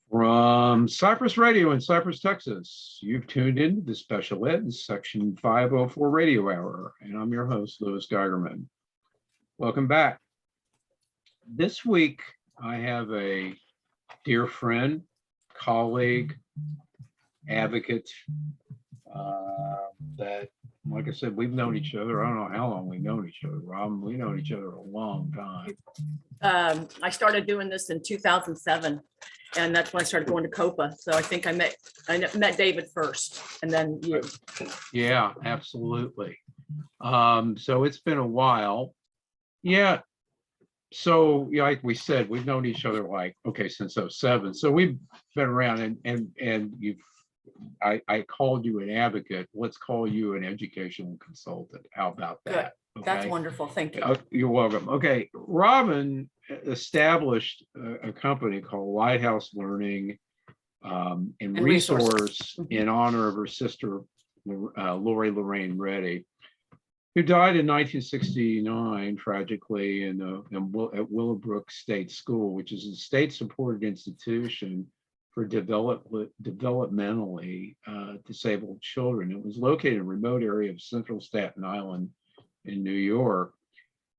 From Cypress Radio in Cypress, Texas, you've tuned into the Special Ed Section 504 Radio Hour, and I'm your host, Louis Geigerman. Welcome back. This week, I have a dear friend, colleague, advocate that, like I said, we've known each other. I don't know how long we've known each other, Rob. We've known each other a long time. I started doing this in 2007, and that's when I started going to COPA. So I think I met David first, and then you. Yeah, absolutely. So it's been a while. Yeah. So yeah, like we said, we've known each other since 2007. So we've been around, and I called you an advocate. Let's call you an educational consultant. How about that? Good. That's wonderful. Thank you. You're welcome. Okay. Robin established a company called Lighthouse Learning and Resource in honor of her sister, Lori Lorraine Rettie, who died in 1969, tragically, at Willowbrook State School, which is a state-supported institution for developmentally disabled children. It was located in a remote area of central Staten Island in New York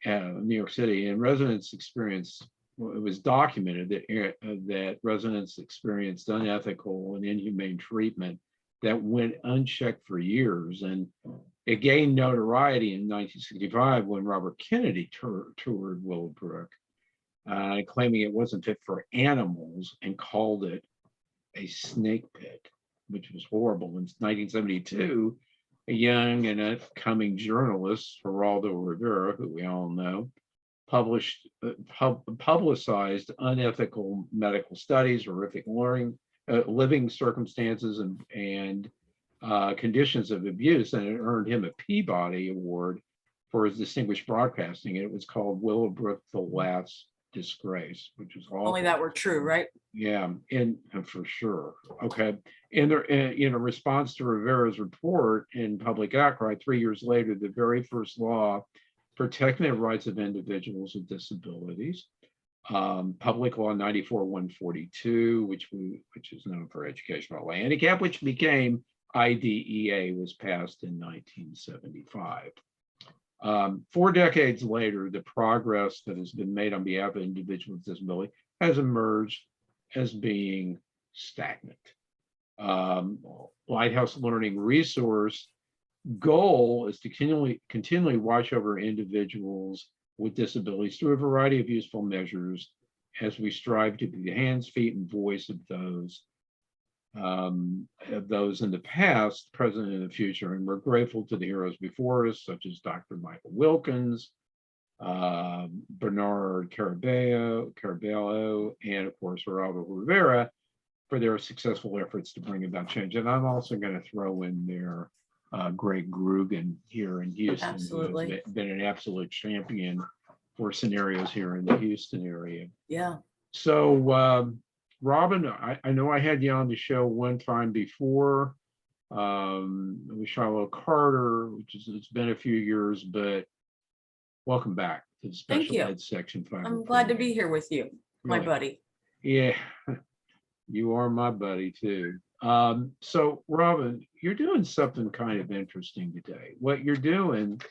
City, and residents experienced, it was documented that residents experienced unethical and inhumane treatment that went unchecked for years. And it gained notoriety in 1965 when Robert Kennedy toured Willowbrook, claiming it wasn't fit for animals and called it a snake pit, which was horrible. In 1972, a young and upcoming journalist, Geraldo Rivera, who we all know, publicized unethical medical studies, horrific living circumstances, and conditions of abuse, and it earned him a Peabody Award for his distinguished broadcasting. And it was called Willowbrook: The Last Disgrace, which was awful. Only that were true, right? Yeah, and for sure. Okay. And in a response to Rivera's report and public outcry, 3 years later, the very first law protecting the rights of individuals with disabilities, Public Law 94-142, which is known for educational handicap, which became IDEA, was passed in 1975. 4 decades later, the progress that has been made on behalf of individuals with disability has emerged as being stagnant. Lighthouse Learning Resource goal is to continually watch over individuals with disabilities through a variety of useful measures as we strive to be the hands, feet, and voice of those in the past, present, and the future. And we're grateful to the heroes before us, such as Dr. Michael Wilkins, Bernard Caraballo, and of course, Geraldo Rivera, for their successful efforts to bring about change. And I'm also going to throw in there Greg Grugan here in Houston, Absolutely. who has been an absolute champion for scenarios here in the Houston area. Yeah. So, Robin, I know I had you on the show one time before with Charlotte Carter, it's been a few years, but welcome back to the Special Ed Section 5. I'm glad to be here with you, my buddy. Yeah, you are my buddy too. So Robin, you're doing something kind of interesting today. What you're doing,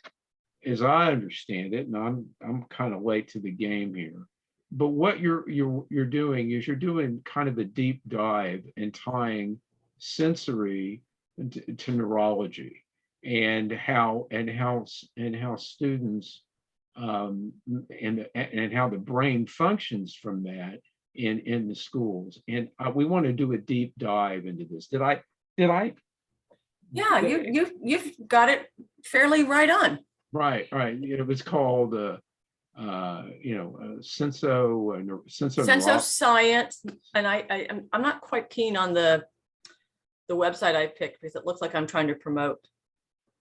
as I understand it, and I'm kind of late to the game here, but what you're doing is you're doing kind of a deep dive and tying sensory to neurology and how students and how the brain functions from that in the schools. And we want to do a deep dive into this. Did I? Yeah, you've got it fairly right on. Right. It was called senso science, and I'm not quite keen on the website I picked because it looks like I'm trying to promote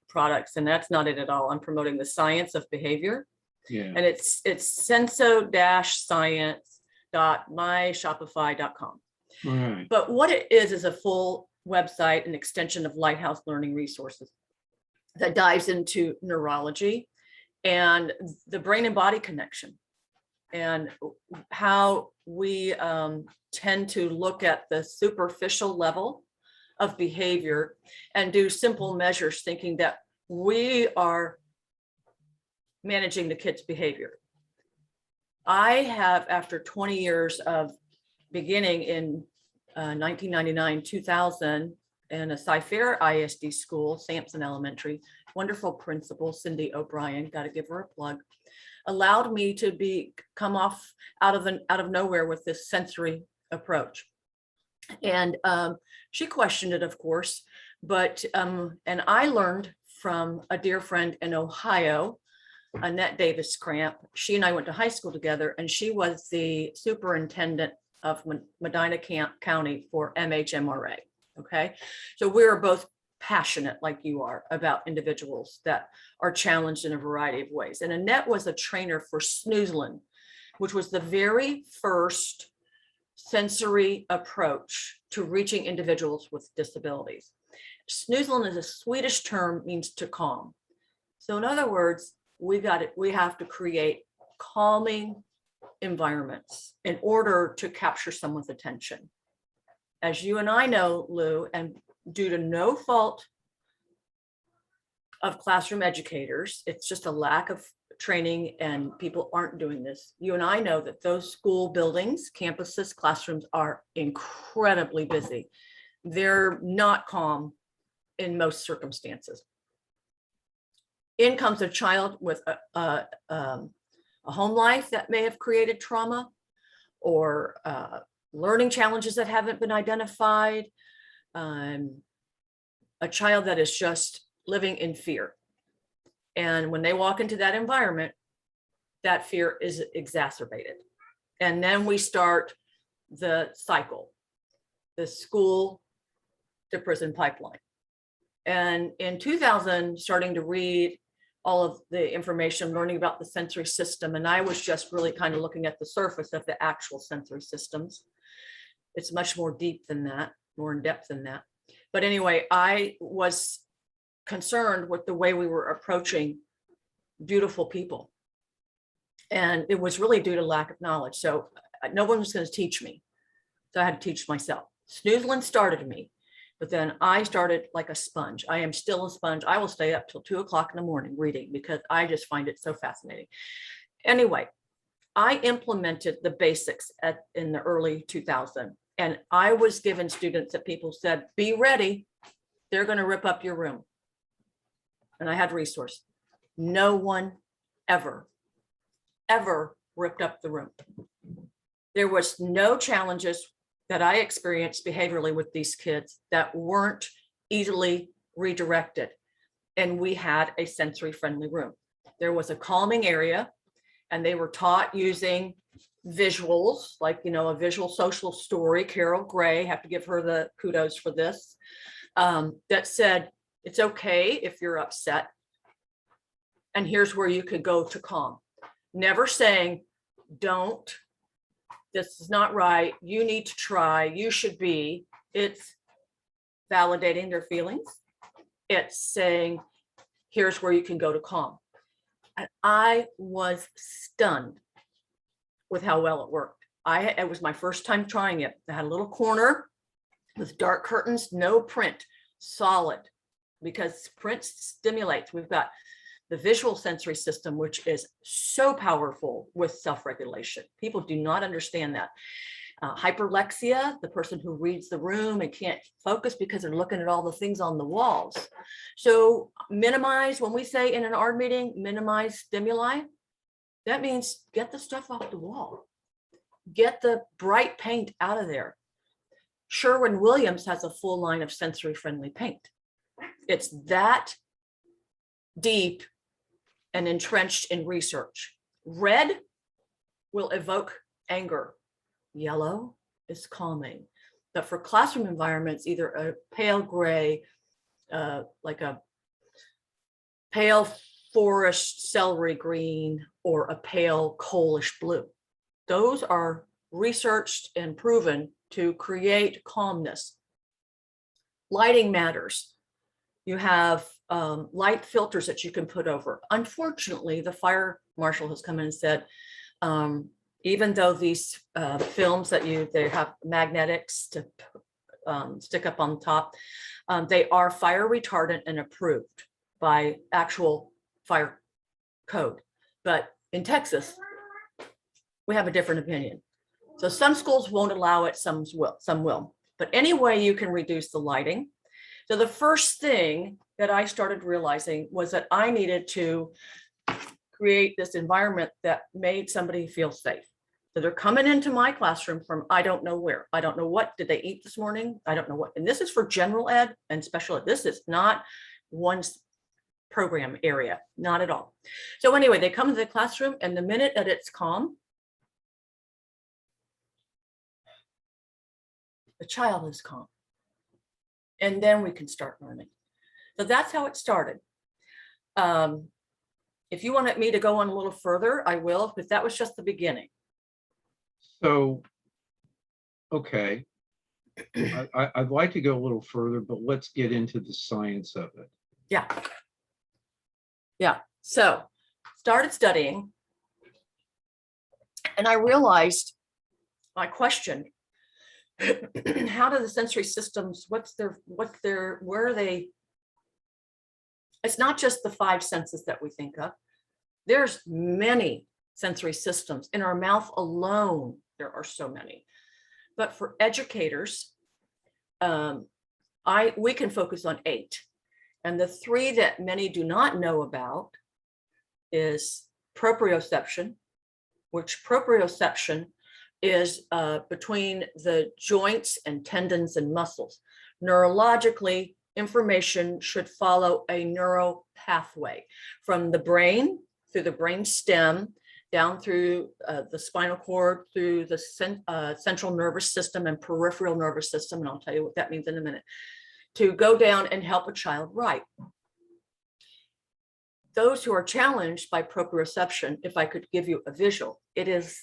products, and that's not it at all. I'm promoting the science of behavior. Yeah. And it's senso-science.myshopify.com. Right. But what it is a full website, an extension of Lighthouse Learning Resources that dives into neurology and the brain and body connection. and how we tend to look at the superficial level of behavior and do simple measures thinking that we are managing the kids' behavior. I have, after 20 years of beginning in 1999, 2000, in a Cy-Fair ISD school, Sampson Elementary, wonderful principal, Cindy O'Brien, got to give her a plug, allowed me to come off out of nowhere with this sensory approach. And she questioned it, of course, but and I learned from a dear friend in Ohio, Annette Davis Cramp. She and I went to high school together, and she was the superintendent of Medina County for MHMRA. Okay, so we are both passionate, like you are, about individuals that are challenged in a variety of ways. And Annette was a trainer for Snoozlin, which was the very first sensory approach to reaching individuals with disabilities. Snoozlin is a Swedish term, means to calm. So in other words, we have to create calming environments in order to capture someone's attention. As you and I know, Lou, and due to no fault of classroom educators, it's just a lack of training and people aren't doing this. You and I know that those school buildings, campuses, classrooms are incredibly busy. They're not calm in most circumstances. In comes a child with a home life that may have created trauma, or learning challenges that haven't been identified, a child that is just living in fear. And when they walk into that environment, that fear is exacerbated. And then we start the cycle, the school to prison pipeline. And in 2000, starting to read all of the information, learning about the sensory system, and I was just really kind of looking at the surface of the actual sensory systems. It's much more deep than that, more in depth than that. But anyway, I was concerned with the way we were approaching beautiful people. And it was really due to lack of knowledge. So no one was going to teach me. So I had to teach myself. Snoozlin started me, but then I started like a sponge. I am still a sponge. I will stay up till 2 o'clock in the morning reading because I just find it so fascinating. Anyway, I implemented the basics in the early 2000s. And I was given students that people said, be ready. They're going to rip up your room. And I had resource. No one ever ripped up the room. There was no challenges that I experienced behaviorally with these kids that weren't easily redirected. And we had a sensory friendly room. There was a calming area, and they were taught using visuals, like, a visual social story. Carol Gray, have to give her the kudos for this, that said, it's okay if you're upset. And here's where you could go to calm. Never saying, don't, this is not right, you need to try, you should be. It's validating their feelings. It's saying, here's where you can go to calm. And I was stunned with how well it worked. It was my first time trying it. I had a little corner with dark curtains, no print, solid, because print stimulates. We've got the visual sensory system, which is so powerful with self-regulation. People do not understand that. Hyperlexia, the person who reads the room and can't focus because they're looking at all the things on the walls. So minimize, when we say in an art meeting, minimize stimuli, that means get the stuff off the wall. Get the bright paint out of there. Sherwin-Williams has a full line of sensory friendly paint. It's that deep and entrenched in research. Red will evoke anger. Yellow is calming. But for classroom environments, either a pale gray, like a pale forest celery green, or a pale coalish blue. Those are researched and proven to create calmness. Lighting matters. You have light filters that you can put over. Unfortunately, the fire marshal has come in and said, even though these films that they have magnetics to stick up on top, they are fire retardant and approved by actual fire code. But in Texas, we have a different opinion. So some schools won't allow it, some will. But any way you can reduce the lighting. So the first thing that I started realizing was that I needed to create this environment that made somebody feel safe. So they're coming into my classroom from I don't know where. I don't know what did they eat this morning. I don't know what. And this is for general ed and special ed. This is not one program area, not at all. So anyway, they come to the classroom, and the minute that it's calm, the child is calm. And then we can start learning. So that's how it started. If you wanted me to go on a little further, I will, because that was just the beginning. So, okay, I'd like to go a little further, but let's get into the science of it. Yeah. Yeah. So started studying, and I realized my question, how do the sensory systems, where are they? It's not just the 5 senses that we think of. There's many sensory systems. In our mouth alone, there are so many. But for educators, we can focus on 8. And the 3 that many do not know about is proprioception, which proprioception is between the joints and tendons and muscles. Neurologically, information should follow a neural pathway from the brain, through the brain stem, down through the spinal cord, through the central nervous system and peripheral nervous system, and I'll tell you what that means in a minute, to go down and help a child write. Those who are challenged by proprioception, if I could give you a visual, it is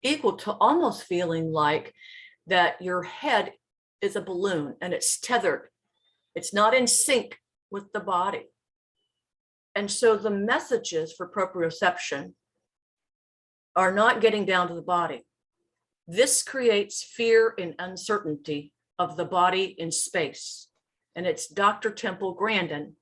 equal to almost feeling like that your head is a balloon and it's tethered. It's not in sync with the body. And so the messages for proprioception are not getting down to the body. This creates fear and uncertainty of the body in space. And it's Dr. Temple Grandin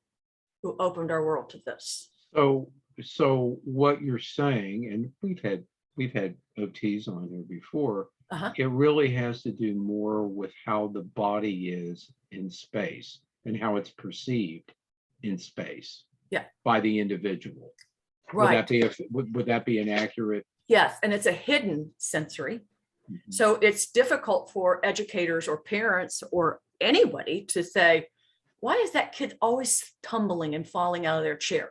who opened our world to this. So what you're saying, and we've had OTs on here before, it really has to do more with how the body is in space and how it's perceived in space by the individual. Right. Would that be an accurate? Yes, and it's a hidden sensory. Mm-hmm. So it's difficult for educators or parents or anybody to say, why is that kid always tumbling and falling out of their chair?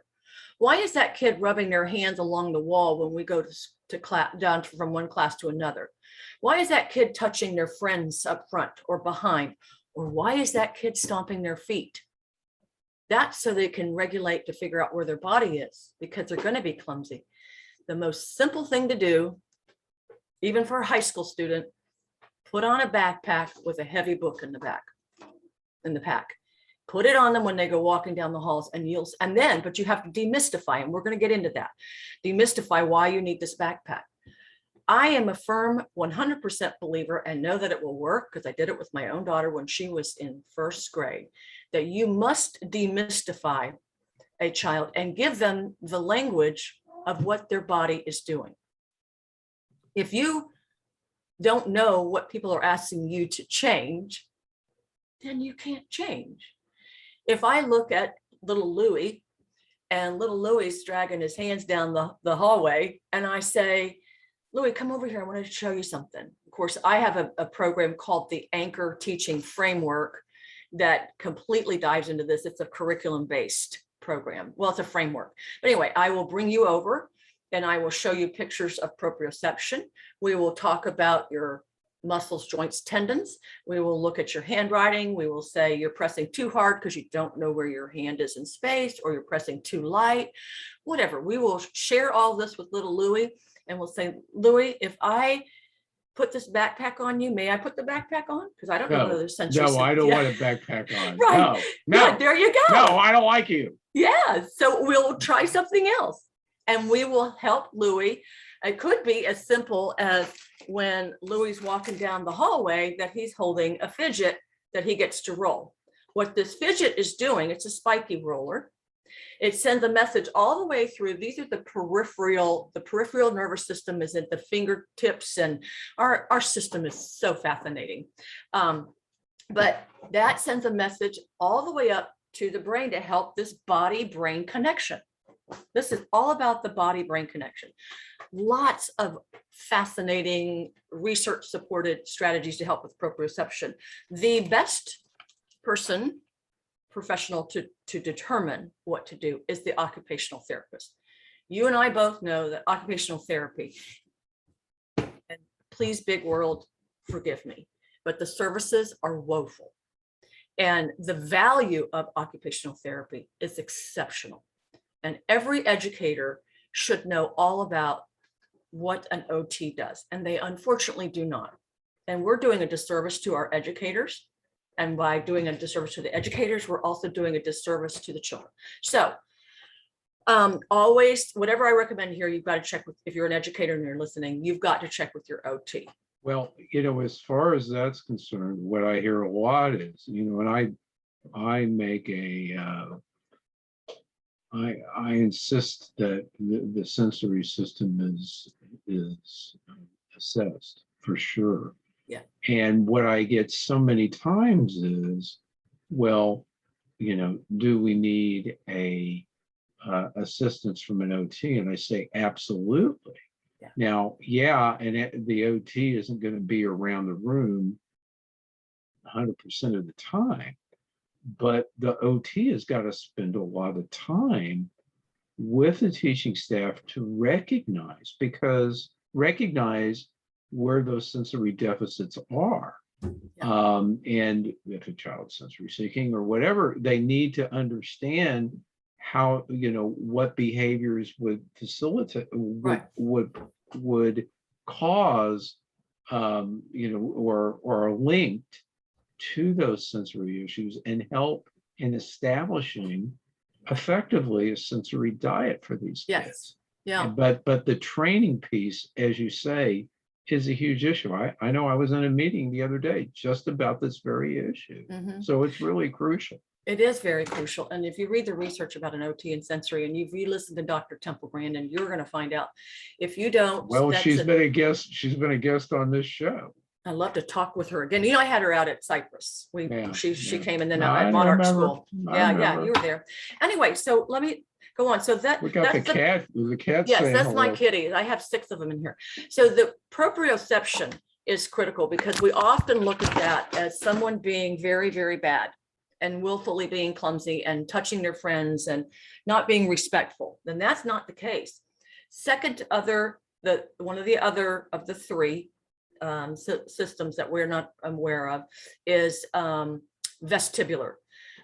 Why is that kid rubbing their hands along the wall when we go to class, down from one class to another? Why is that kid touching their friends up front or behind? Or why is that kid stomping their feet? That's so they can regulate to figure out where their body is, because they're going to be clumsy. The most simple thing to do, even for a high school student, put on a backpack with a heavy book in the pack. Put it on them when they go walking down the halls, but you have to demystify, and we're going to get into that. Demystify why you need this backpack. I am a firm 100% believer and know that it will work, because I did it with my own daughter when she was in 1st grade, that you must demystify a child and give them the language of what their body is doing. If you don't know what people are asking you to change, then you can't change. If I look at little Louis, and little Louis is dragging his hands down the hallway, and I say, Louis, come over here, I want to show you something. Of course, I have a program called the Anchor Teaching Framework that completely dives into this. It's a curriculum-based program. Well, it's a framework. But anyway, I will bring you over and I will show you pictures of proprioception. We will talk about your muscles, joints, tendons. We will look at your handwriting. We will say you're pressing too hard because you don't know where your hand is in space, or you're pressing too light, whatever. We will share all this with little Louis, and we'll say, Louis, if I put this backpack on you, may I put the backpack on? Because I don't know whether there's sensory. No, I don't want a backpack on. Right. No. Good, there you go. No, I don't like you. Yeah. So we'll try something else, and we will help Louis It could be as simple as when Louis walking down the hallway that he's holding a fidget that he gets to roll. What this fidget is doing, it's a spiky roller. It sends a message all the way through. These are the peripheral nervous system is at the fingertips, and our system is so fascinating. But that sends a message all the way up to the brain to help this body-brain connection. This is all about the body-brain connection. Lots of fascinating research-supported strategies to help with proprioception. The best professional to determine what to do is the occupational therapist. You and I both know that occupational therapy, and please, big world, forgive me, but the services are woeful. And the value of occupational therapy is exceptional. And every educator should know all about what an OT does. And they unfortunately do not. And we're doing a disservice to our educators. And by doing a disservice to the educators, we're also doing a disservice to the children. So always, whatever I recommend here, you've got to check with, if you're an educator and you're listening, you've got to check with your OT. Well, as far as that's concerned, what I hear a lot is, and I make I insist that the sensory system is assessed for sure. Yeah. And what I get so many times is, well, do we need a assistance from an OT? And I say, absolutely. Yeah. Now, yeah, and the OT isn't going to be around the room 100% of the time, but the OT has got to spend a lot of time with the teaching staff to recognize where those sensory deficits are. Yeah. And if a child's sensory seeking or whatever, they need to understand how, what behaviors would facilitate, would cause, or are linked to those sensory issues and help in establishing effectively a sensory diet for these kids. Yeah. But the training piece, as you say, is a huge issue. I know I was in a meeting the other day just about this very issue. Mm-hmm. So it's really crucial. It is very crucial. And if you read the research about an OT and sensory, and you've re-listened to Dr. Temple Grandin, you're going to find out. If you don't, well, she's been a guest on this show. I'd love to talk with her again. I had her out at Cypress. She came, and then at Monarch School. Yeah, you were there. Anyway, so let me go on. So we got the cat. The cat. Yes, that's my kitty. I have 6 of them in here. So the proprioception is critical because we often look at that as someone being very, very bad and willfully being clumsy and touching their friends and not being respectful. Then that's not the case. Second to one of the other of the 3 systems that we're not aware of is vestibular.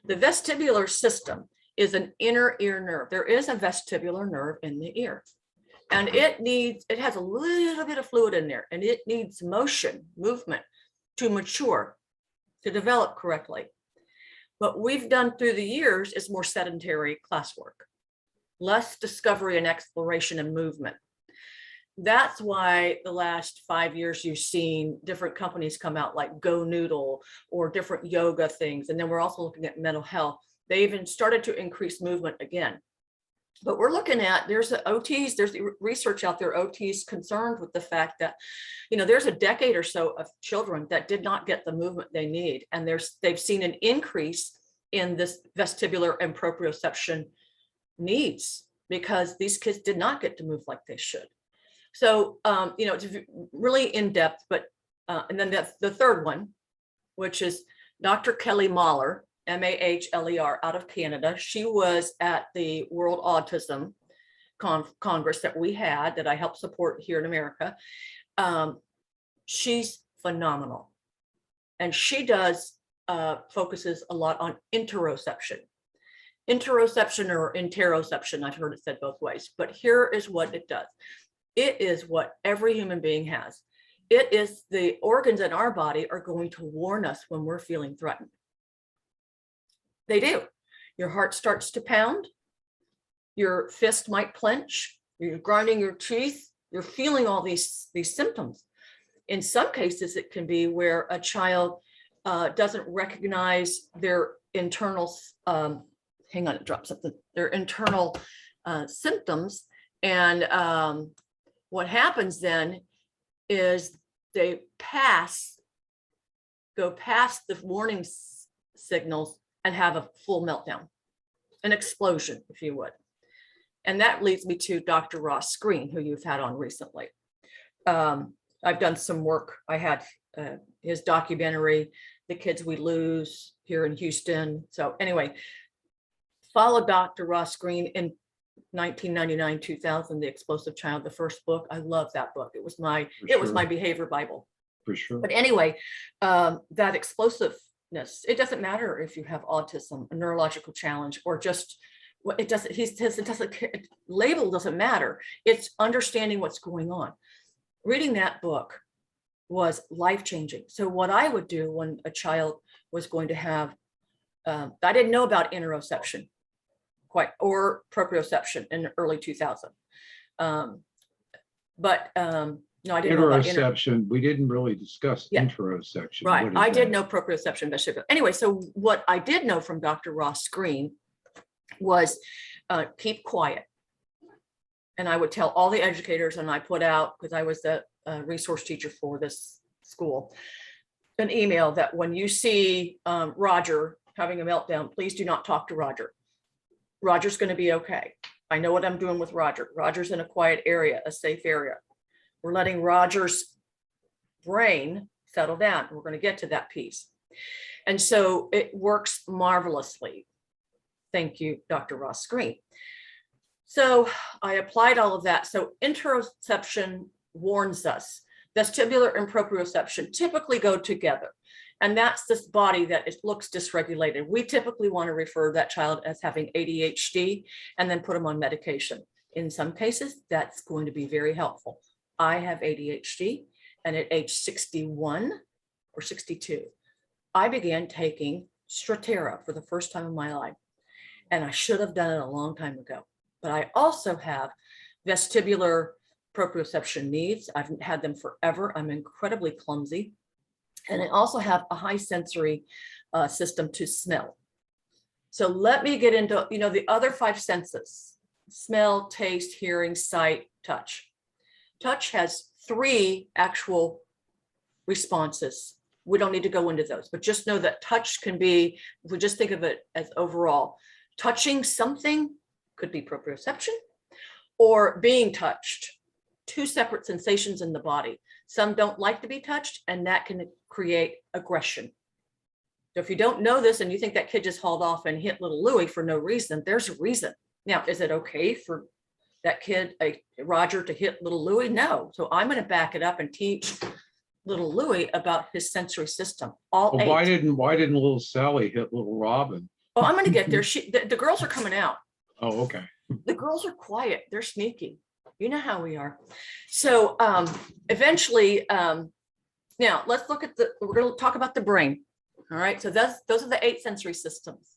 The vestibular system is an inner ear nerve. There is a vestibular nerve in the ear, and it has a little bit of fluid in there, and it needs movement to mature, to develop correctly. What we've done through the years is more sedentary classwork, less discovery and exploration and movement. That's why the last 5 years you've seen different companies come out like Go Noodle or different yoga things. And then we're also looking at mental health. They even started to increase movement again. But we're looking at, there's research out there, OTs concerned with the fact that, there's a decade or so of children that did not get the movement they need. And they've seen an increase in this vestibular and proprioception needs because these kids did not get to move like they should. So, it's really in depth, but, and then that's the third one, which is Dr. Kelly Mahler, Mahler, out of Canada. She was at the World Autism Congress that we had, that I helped support here in America. She's phenomenal. And she focuses a lot on interoception. Interoception or interoception, I've heard it said both ways, but here is what it does. It is what every human being has. It is the organs in our body are going to warn us when we're feeling threatened. They do. Your heart starts to pound. Your fist might clench. You're grinding your teeth. you're feeling all these symptoms. In some cases, it can be where a child doesn't recognize their internal, hang on, it dropped something, their internal symptoms. And what happens then is they go past the warning signals and have a full meltdown, an explosion, if you would. And that leads me to Dr. Ross Green, who you've had on recently. I've done some work. I had his documentary, The Kids We Lose, here in Houston. So anyway, followed Dr. Ross Green in 1999, 2000, The Explosive Child, the first book. I love that book. It was my behavior Bible. For sure. But anyway, that explosiveness, it doesn't matter if you have autism, a neurological challenge, or just, it doesn't, label doesn't matter. It's understanding what's going on. Reading that book was life-changing. So what I would do when a child was going to have, I didn't know about interoception or proprioception in the early 2000. No, I didn't know about interoception. We didn't really discuss interoception. Right. I did know proprioception vestibular. Anyway, so what I did know from Dr. Ross Green was keep quiet. And I would tell all the educators, and I put out, because I was the resource teacher for this school, an email that when you see Roger having a meltdown, please do not talk to Roger. Roger's going to be okay. I know what I'm doing with Roger. Roger's in a quiet area, a safe area. We're letting Roger's brain settle down. We're going to get to that piece. And so it works marvelously. Thank you, Dr. Ross Green. So I applied all of that. So interoception warns us. Vestibular and proprioception typically go together. And that's this body that looks dysregulated. We typically want to refer that child as having ADHD and then put them on medication. In some cases, that's going to be very helpful. I have ADHD, and at age 61 or 62, I began taking Strattera for the first time in my life. And I should have done it a long time ago. But I also have vestibular proprioception needs. I've had them forever. I'm incredibly clumsy. And I also have a high sensory system to smell. So let me get into, the other 5 senses: smell, taste, hearing, sight, touch. Touch has 3 actual responses. We don't need to go into those, but just know that touch can be, if we just think of it as overall, touching something could be proprioception, or being touched. 2 separate sensations in the body. Some don't like to be touched, and that can create aggression. So if you don't know this and you think that kid just hauled off and hit little Louie for no reason, there's a reason. Now, is it okay for that kid, Roger, to hit little Louie? No. So I'm going to back it up and teach little Louie about his sensory system. All 8. Why didn't little Sally hit little Robin? Oh, I'm going to get there. The girls are coming out. Oh, okay. The girls are quiet. They're sneaky. You know how we are. So eventually, now let's look at we're going to talk about the brain. All right. So those are the 8 sensory systems.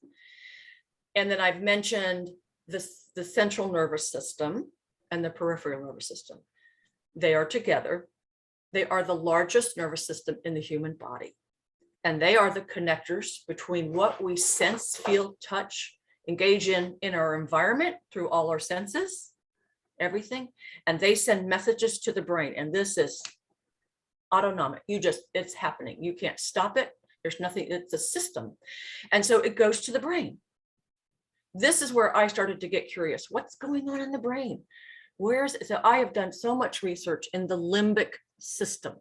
And then I've mentioned the central nervous system and the peripheral nervous system. They are together. They are the largest nervous system in the human body. And they are the connectors between what we sense, feel, touch, engage in our environment through all our senses, everything. And they send messages to the brain. And this is autonomic. It's happening. You can't stop it. There's nothing, it's a system. And so it goes to the brain. This is where I started to get curious. What's going on in the brain? So I have done so much research in the limbic system.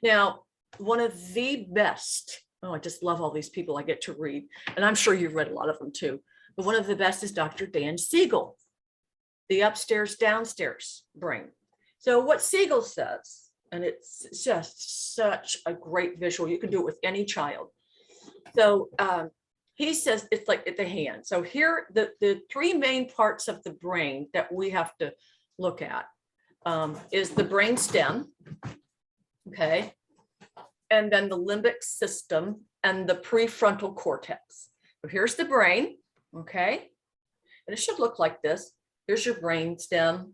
Now, one of the best, I just love all these people I get to read, and I'm sure you've read a lot of them too, but one of the best is Dr. Dan Siegel, the upstairs, downstairs brain. So what Siegel says, and it's just such a great visual, you can do it with any child. So he says it's like at the hand. So here, the 3 main parts of the brain that we have to look at is the brain stem, okay? And then the limbic system and the prefrontal cortex. So here's the brain, okay? And it should look like this. Here's your brain stem.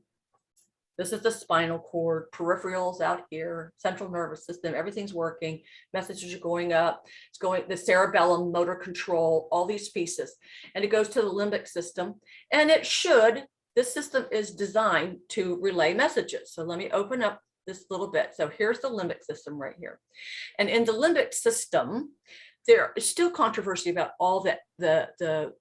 This is the spinal cord, peripherals out here, central nervous system, everything's working, messages are going up, it's going, the cerebellum, motor control, all these pieces. And it goes to the limbic system. And it should, this system is designed to relay messages. So let me open up this little bit. So here's the limbic system right here. And in the limbic system, there is still controversy about all the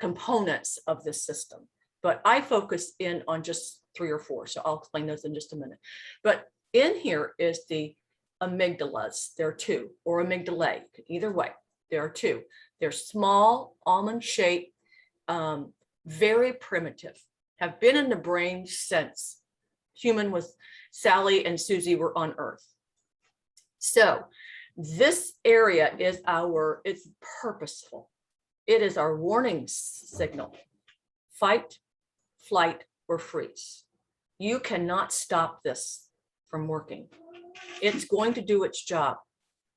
components of this system. But I focus in on just 3 or 4. So I'll explain those in just a minute. But in here is the amygdalas. There are 2, or amygdalae, either way. There are 2. They're small, almond-shaped, very primitive, have been in the brain since Sally and Susie were on Earth. So this area is it's purposeful. It is our warning signal. Fight, flight, or freeze. You cannot stop this from working. It's going to do its job.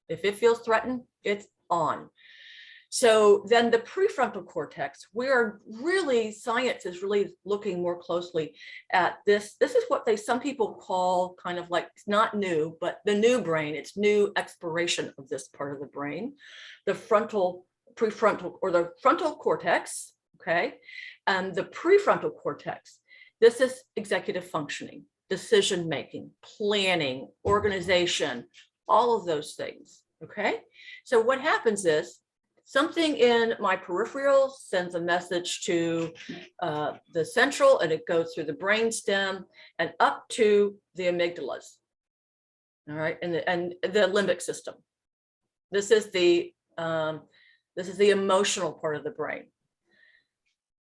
If it feels threatened, it's on. So then the prefrontal cortex, science is really looking more closely at this. This is what some people call kind of like, it's not new, but the new brain. It's new exploration of this part of the brain. The prefrontal or the frontal cortex, okay? And the prefrontal cortex, this is executive functioning, decision-making, planning, organization, all of those things, okay? So what happens is something in my peripheral sends a message to the central, and it goes through the brain stem and up to the amygdalas, all right? And the limbic system. This is the emotional part of the brain.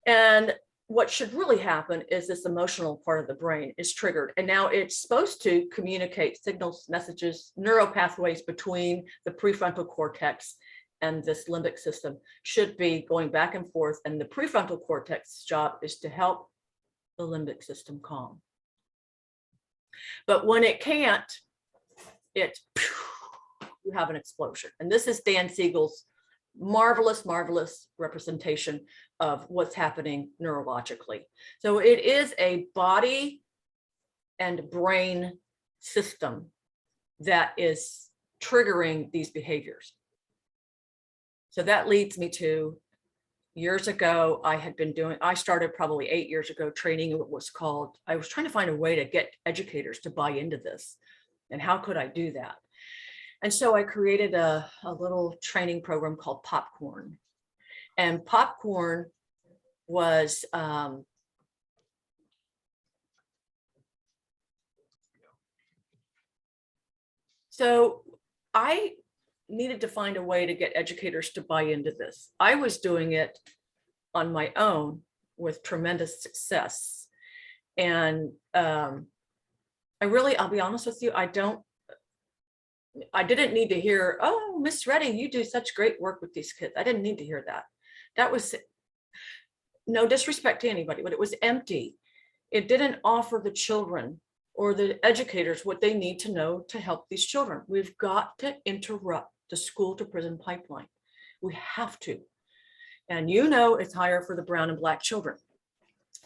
And what should really happen is this emotional part of the brain is triggered. And now it's supposed to communicate signals, messages, neural pathways between the prefrontal cortex and this limbic system should be going back and forth. And the prefrontal cortex's job is to help the limbic system calm. But when it can't, you have an explosion. And this is Dan Siegel's marvelous representation of what's happening neurologically. So it is a body and brain system that is triggering these behaviors. So that leads me to years ago, I started probably 8 years ago training what was called, I was trying to find a way to get educators to buy into this. And how could I do that? And so I created a little training program called Popcorn. And Popcorn was so I needed to find a way to get educators to buy into this. I was doing it on my own with tremendous success. And I'll be honest with you, I didn't need to hear, oh, Miss Rettie, you do such great work with these kids. I didn't need to hear that. That was no disrespect to anybody, but it was empty. It didn't offer the children or the educators what they need to know to help these children. We've got to interrupt the school to prison pipeline. We have to. And it's higher for the brown and black children.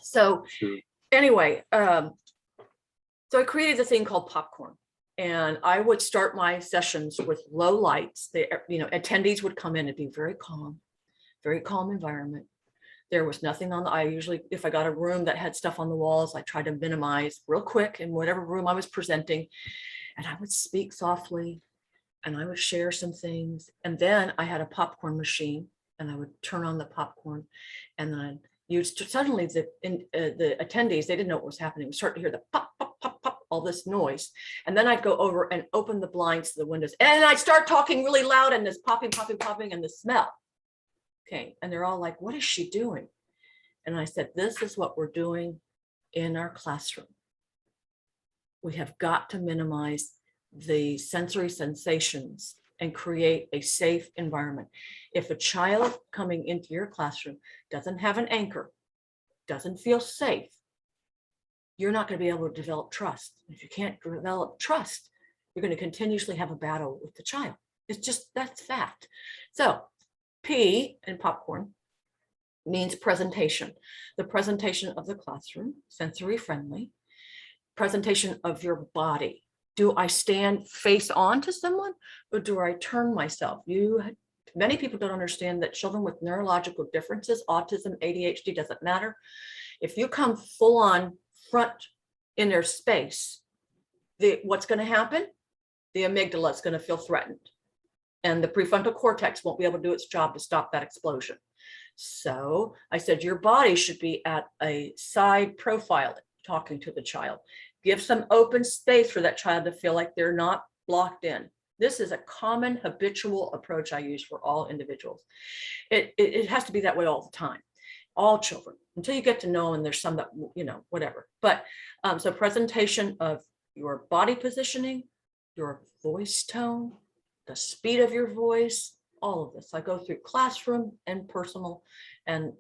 So anyway, so I created a thing called Popcorn. And I would start my sessions with low lights. Attendees would come in and be very calm environment. There was nothing I usually, if I got a room that had stuff on the walls, I tried to minimize real quick in whatever room I was presenting. And I would speak softly and I would share some things. And then I had a popcorn machine and I would turn on the popcorn. And then suddenly the attendees, they didn't know what was happening. We start to hear the pop, pop, pop, pop, all this noise. And then I'd go over and open the blinds to the windows and I'd start talking really loud and this popping, and the smell. Okay. And they're all like, what is she doing? And I said, this is what we're doing in our classroom. We have got to minimize the sensory sensations and create a safe environment. If a child coming into your classroom doesn't have an anchor, doesn't feel safe, you're not going to be able to develop trust. If you can't develop trust, you're going to continuously have a battle with the child. It's just, that's fact. So P in Popcorn means presentation. The presentation of the classroom, sensory friendly. Presentation of your body. Do I stand face on to someone or do I turn myself? Many people don't understand that children with neurological differences, autism, ADHD, doesn't matter. If you come full on front in their space, what's going to happen? The amygdala is going to feel threatened. And the prefrontal cortex won't be able to do its job to stop that explosion. So I said, your body should be at a side profile talking to the child. Give some open space for that child to feel like they're not blocked in. This is a common habitual approach I use for all individuals. It has to be that way all the time, all children, until you get to know, and there's some that, whatever. But so presentation of your body positioning, your voice tone, the speed of your voice, all of this. I go through classroom and personal and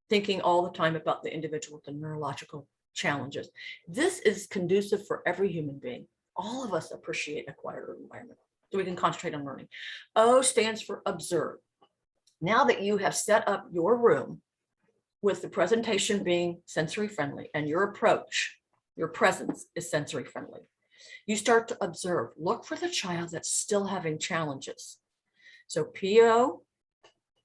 thinking all the time about the individual with the neurological challenges. This is conducive for every human being. All of us appreciate a quieter environment so we can concentrate on learning. O stands for observe. Now that you have set up your room with the presentation being sensory friendly and your approach, your presence is sensory friendly, you start to observe. Look for the child that's still having challenges. So PO,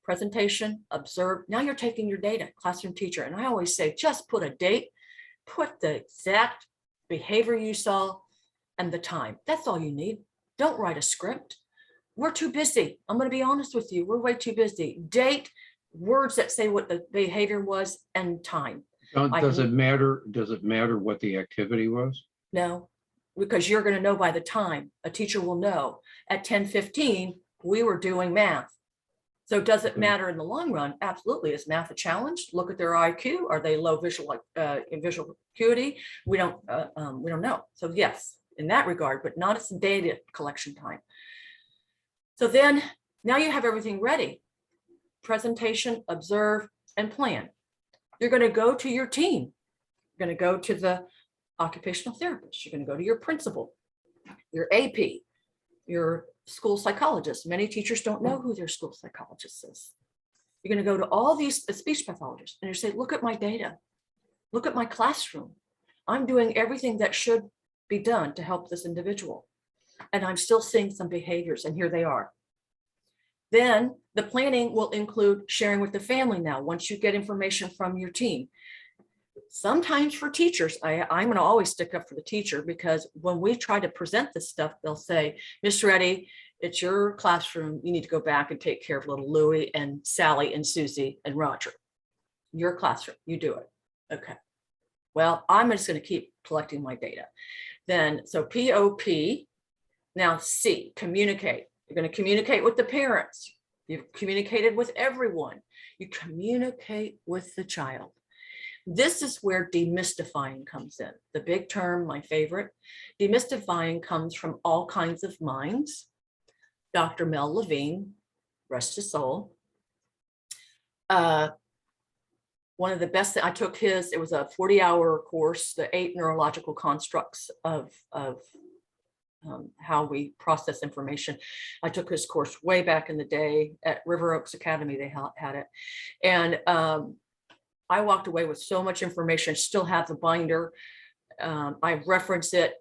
presentation, observe. Now you're taking your data, classroom teacher. And I always say, just put a date, put the exact behavior you saw and the time. That's all you need. Don't write a script. We're too busy. I'm going to be honest with you. We're way too busy. Date, words that say what the behavior was, and time. Does it matter? Does it matter what the activity was? No, because you're going to know by the time. A teacher will know at 10:15 we were doing math. So does it matter in the long run? Absolutely. Is math a challenge? Look at their IQ. Are they low visual acuity? We don't know. So yes, in that regard, but not as data collection time. So then now you have everything ready. Presentation, observe, and plan. You're going to go to your team. You're going to go to the occupational therapist. You're going to go to your principal, your AP, your school psychologist. Many teachers don't know who their school psychologist is. You're going to go to all these speech pathologists and you say, look at my data. Look at my classroom. I'm doing everything that should be done to help this individual. And I'm still seeing some behaviors, and here they are. Then the planning will include sharing with the family now, once you get information from your team. Sometimes for teachers, I'm going to always stick up for the teacher, because when we try to present this stuff, they'll say, Miss Rettie, it's your classroom. You need to go back and take care of little Louie and Sally and Susie and Roger. Your classroom, you do it. Okay. Well, I'm just going to keep collecting my data. Then, so POP, now C, communicate. You're going to communicate with the parents. You've communicated with everyone. You communicate with the child. This is where demystifying comes in. The big term, my favorite. Demystifying comes from All Kinds of Minds. Dr. Mel Levine, rest his soul. One of the best, I took his, it was a 40-hour course, the 8 neurological constructs of how we process information. I took his course way back in the day at River Oaks Academy, they had it. And I walked away with so much information, still have the binder. I reference it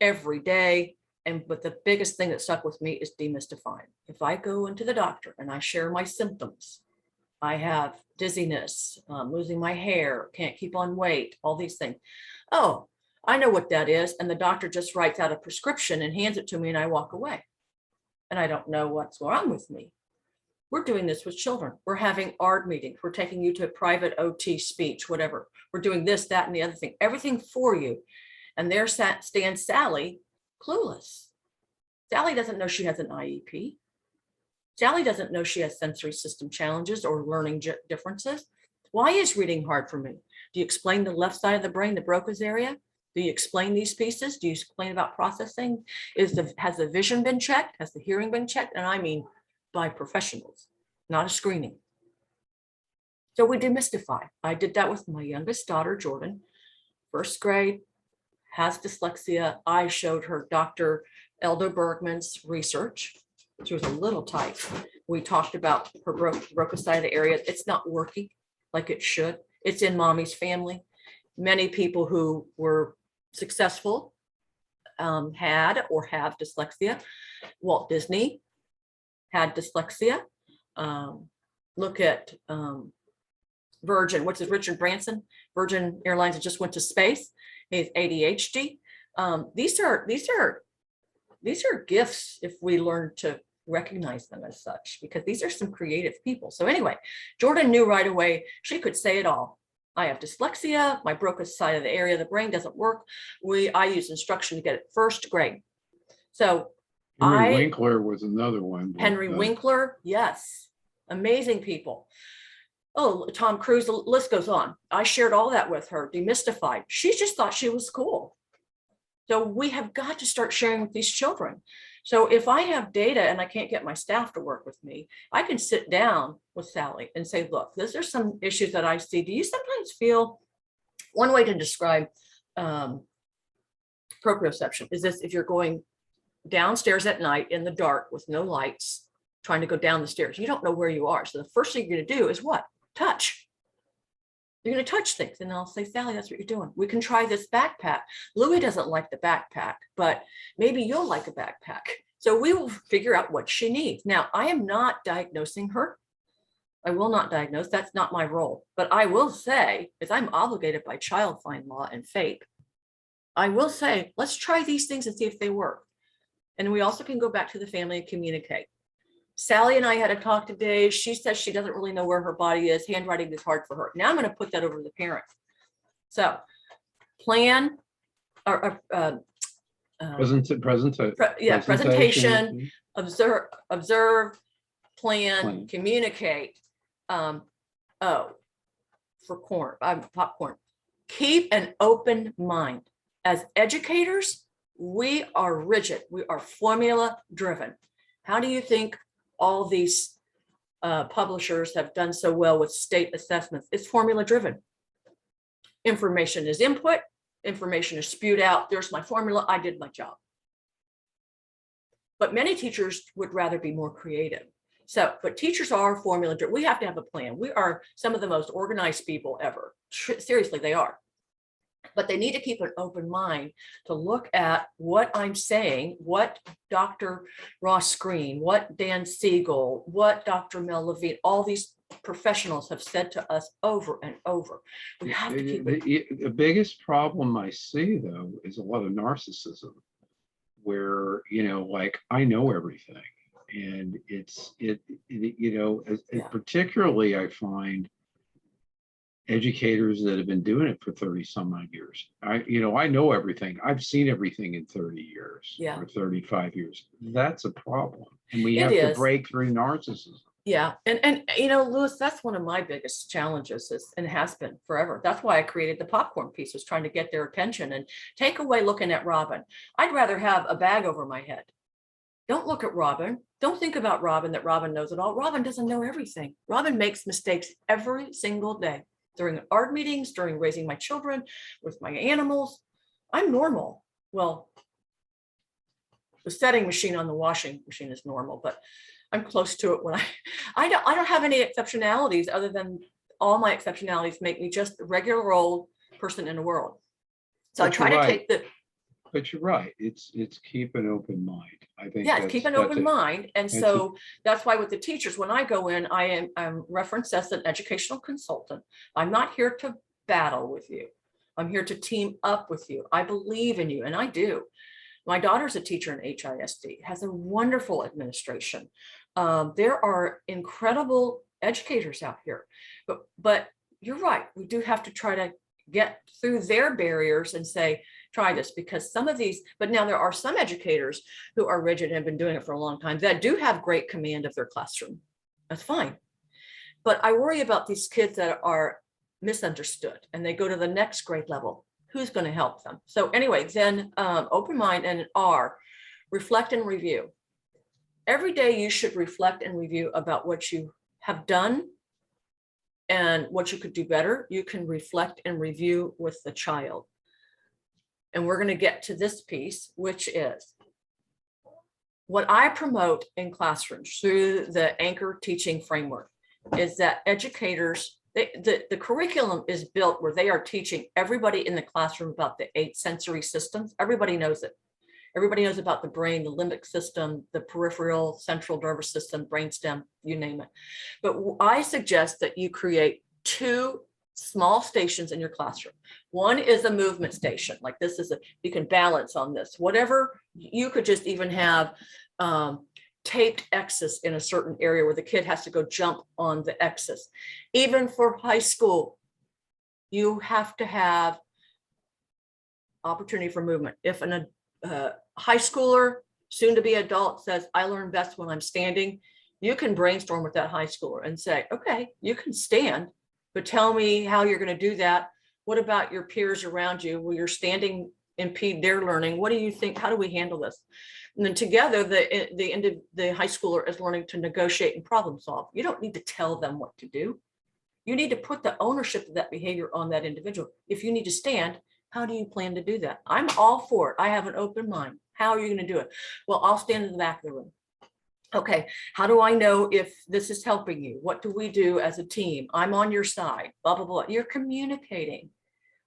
every day. But the biggest thing that stuck with me is demystifying. If I go into the doctor and I share my symptoms, I have dizziness, losing my hair, can't keep on weight, all these things. Oh, I know what that is. And the doctor just writes out a prescription and hands it to me and I walk away. And I don't know what's wrong with me. We're doing this with children. We're having ARD meetings. We're taking you to private OT speech, whatever. We're doing this, that, and the other thing, everything for you. And there stands Sally, clueless. Sally doesn't know she has an IEP. Sally doesn't know she has sensory system challenges or learning differences. Why is reading hard for me? Do you explain the left side of the brain, the Broca's area? Do you explain these pieces? Do you explain about processing? Has the vision been checked? Has the hearing been checked? And I mean by professionals, not a screening. So we demystify. I did that with my youngest daughter, Jordan, first grade, has dyslexia. I showed her Dr. Eldo Bergman's research. She was a little tight. We talked about her Broca side area. It's not working. like it should. It's in mommy's family. Many people who were successful had or have dyslexia. Walt Disney had dyslexia. Look at Virgin, what's his Richard Branson, Virgin Airlines that just went to space. He has ADHD. These are gifts if we learn to recognize them as such, because these are some creative people. So anyway, Jordan knew right away she could say it all. I have dyslexia, my broken side of the area of the brain doesn't work. I use instruction to get it first grade. So Henry Winkler was another one. Henry Winkler, yes, amazing people. Oh, Tom Cruise, the list goes on. I shared all that with her, demystified. She just thought she was cool. So we have got to start sharing with these children. So if I have data and I can't get my staff to work with me, I can sit down with Sally and say, look, these are some issues that I see. Do you sometimes feel, one way to describe proprioception is this: if you're going downstairs at night in the dark with no lights, trying to go down the stairs, you don't know where you are. So the first thing you're going to do is what? Touch. You're going to touch things. And I'll say, Sally, that's what you're doing. We can try this backpack. Louis doesn't like the backpack, but maybe you'll like a backpack. So we will figure out what she needs. Now, I am not diagnosing her. I will not diagnose. That's not my role. But I will say, as I'm obligated by child find law and FAPE, I will say, let's try these things and see if they work. And we also can go back to the family and communicate. Sally and I had a talk today. She says she doesn't really know where her body is. Handwriting is hard for her. Now I'm going to put that over to the parent. So plan or presentation, observe, plan, communicate. For popcorn. Keep an open mind. As educators, we are rigid. We are formula driven. How do you think all these publishers have done so well with state assessments? It's formula driven. Information is input, information is spewed out. There's my formula. I did my job. But many teachers would rather be more creative. So, but teachers are formula driven. We have to have a plan. We are some of the most organized people ever. Seriously, they are. But they need to keep an open mind to look at what I'm saying, what Dr. Ross Green, what Dan Siegel, what Dr. Mel Levine, all these professionals have said to us over and over. We have to keep the biggest problem I see, though, is a lot of narcissism, where, like, I know everything. And particularly I find educators that have been doing it for 30 some odd years. I know everything. I've seen everything in 30 years or 35 years. That's a problem. And we have to break through narcissism. Yeah. And Louis, that's one of my biggest challenges and has been forever. That's why I created the popcorn piece, was trying to get their attention and take away looking at Robin. I'd rather have a bag over my head. Don't look at Robin. Don't think about Robin, that Robin knows it all. Robin doesn't know everything. Robin makes mistakes every single day. During art meetings, during raising my children, with my animals. I'm normal. Well, the setting machine on the washing machine is normal, but I'm close to it when I don't have any exceptionalities, other than all my exceptionalities make me just a regular old person in the world. So I try to take the. But you're right. It's keep an open mind. I think. Yeah, keep an open mind. And so that's why with the teachers, when I go in, I'm referenced as an educational consultant. I'm not here to battle with you. I'm here to team up with you. I believe in you, and I do. My daughter's a teacher in HISD, has a wonderful administration. There are incredible educators out here, but you're right. We do have to try to get through their barriers and say, try this, because some of these, but now there are some educators who are rigid and have been doing it for a long time that do have great command of their classroom. That's fine. But I worry about these kids that are misunderstood and they go to the next grade level. Who's going to help them? So anyway, then open mind, and R, reflect and review. Every day you should reflect and review about what you have done and what you could do better. You can reflect and review with the child. And we're going to get to this piece, which is what I promote in classrooms through the Anchor teaching framework, is that educators The curriculum is built where they are teaching everybody in the classroom about the 8 sensory systems. Everybody knows it. Everybody knows about the brain, the limbic system, the peripheral central nervous system, brainstem, you name it. But I suggest that you create 2 small stations in your classroom. One is a movement station, like this is you can balance on this, whatever. You could just even have taped X's in a certain area where the kid has to go jump on the X's. Even for high school, you have to have opportunity for movement. If a high schooler, soon to be adult, says, I learn best when I'm standing, you can brainstorm with that high schooler and say, okay, you can stand, but tell me how you're going to do that. What about your peers around you? Will your standing impede their learning? What do you think? How do we handle this? And then together, the high schooler is learning to negotiate and problem solve. You don't need to tell them what to do. You need to put the ownership of that behavior on that individual. If you need to stand, how do you plan to do that? I'm all for it. I have an open mind. How are you going to do it? Well, I'll stand in the back of the room. Okay, how do I know if this is helping you? What do we do as a team? I'm on your side, blah, blah, blah. You're communicating.